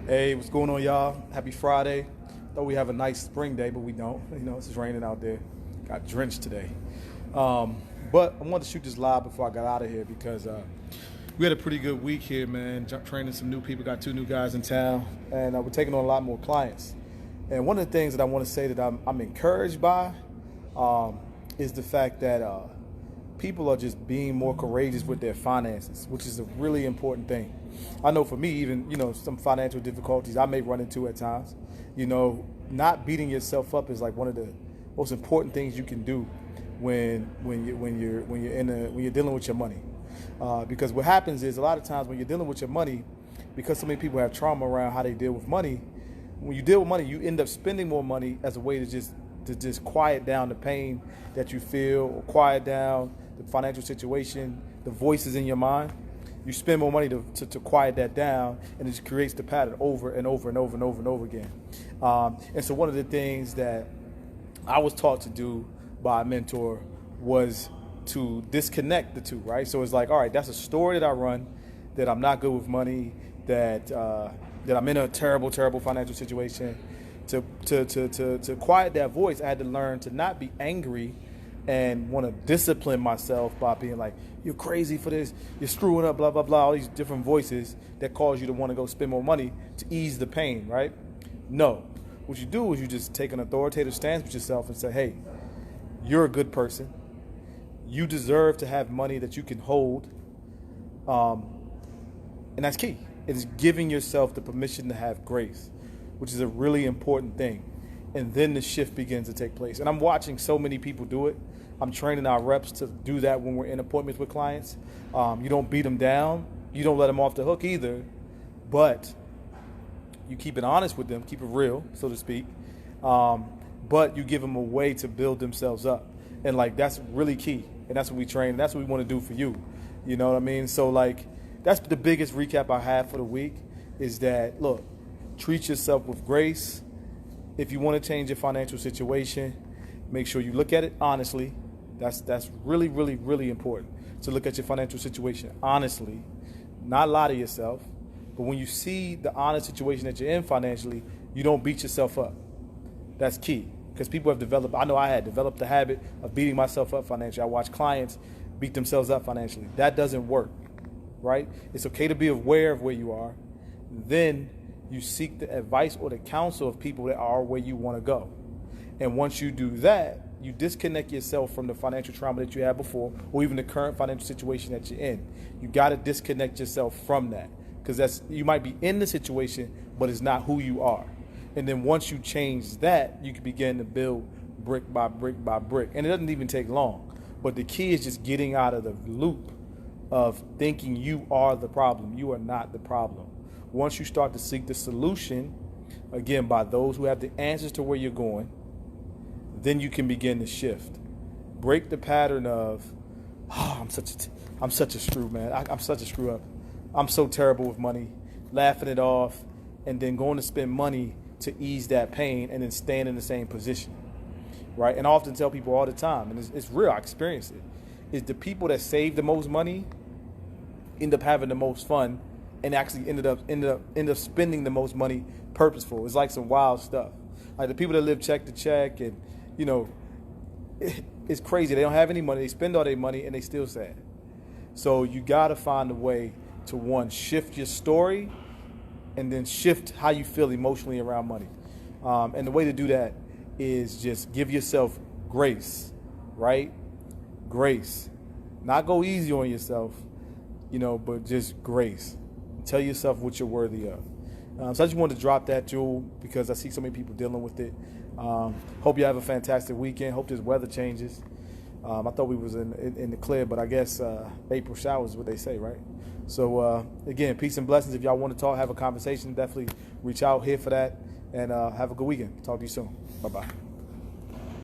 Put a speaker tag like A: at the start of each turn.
A: Hey, what's going on, y'all? Happy Friday. Thought we have a nice spring day, but we don't. It's just raining out there. Got drenched today. But I wanted to shoot this live before I got out of here because we had a pretty good week here, man. Training some new people, got 2 new guys in town, and we're taking on a lot more clients. And one of the things that I want to say that I'm encouraged by is the fact that people are just being more courageous with their finances, which is a really important thing. I know for me, even, some financial difficulties I may run into at times, not beating yourself up is like one of the most important things you can do when you're dealing with your money. Because what happens is a lot of times when you're dealing with your money, because so many people have trauma around how they deal with money, when you deal with money, you end up spending more money as a way to just quiet down the pain that you feel, or quiet down the financial situation, the voices in your mind. You spend more money to quiet that down, and it just creates the pattern over and over and over and over and over again. And so one of the things that I was taught to do by a mentor was to disconnect the two, right? So it's like, all right, that's a story that I run, that I'm not good with money, that I'm in a terrible, terrible financial situation. To quiet that voice, I had to learn to not be angry and want to discipline myself by being like, you're crazy for this, you're screwing up, blah, blah, blah, all these different voices that cause you to want to go spend more money to ease the pain, right? No. What you do is you just take an authoritative stance with yourself and say, hey, you're a good person. You deserve to have money that you can hold. And that's key. It is giving yourself the permission to have grace, which is a really important thing. And then the shift begins to take place. And I'm watching so many people do it. I'm training our reps to do that when we're in appointments with clients. You don't beat them down. You don't let them off the hook either. But you keep it honest with them, keep it real, so to speak. But you give them a way to build themselves up. And that's really key. And that's what we train. And that's what we want to do for you. You know what I mean? So that's the biggest recap I have for the week is that, look, treat yourself with grace. If you want to change your financial situation, make sure you look at it honestly. That's really, really, really important to look at your financial situation honestly, not lie to yourself. But when you see the honest situation that you're in financially, you don't beat yourself up. That's key because people have developed, I know I had developed the habit of beating myself up financially. I watch clients beat themselves up financially. That doesn't work, right? It's okay to be aware of where you are. Then you seek the advice or the counsel of people that are where you want to go. And once you do that, you disconnect yourself from the financial trauma that you had before or even the current financial situation that you're in. You got to disconnect yourself from that because you might be in the situation, but it's not who you are. And then once you change that, you can begin to build brick by brick by brick. And it doesn't even take long. But the key is just getting out of the loop of thinking you are the problem. You are not the problem. Once you start to seek the solution, again, by those who have the answers to where you're going, then you can begin to shift. Break the pattern of, I'm such a screw, man. I'm such a screw up. I'm so terrible with money, laughing it off, and then going to spend money to ease that pain and then staying in the same position, right? And I often tell people all the time, and it's real, I experience it, is the people that save the most money end up having the most fun and actually end up spending the most money purposeful. It's like some wild stuff. Like the people that live check to check and, it's crazy. They don't have any money. They spend all their money and they still sad. So you got to find a way to, one, shift your story and then shift how you feel emotionally around money. And the way to do that is just give yourself grace, right? Grace. Not go easy on yourself, but just grace. Tell yourself what you're worthy of. So I just wanted to drop that jewel because I see so many people dealing with it. Hope you have a fantastic weekend. Hope this weather changes. I thought we was in the clear, but I guess April showers is what they say, right? So again, peace and blessings. If y'all want to talk, have a conversation, definitely reach out here for that. And have a good weekend. Talk to you soon. Bye-bye.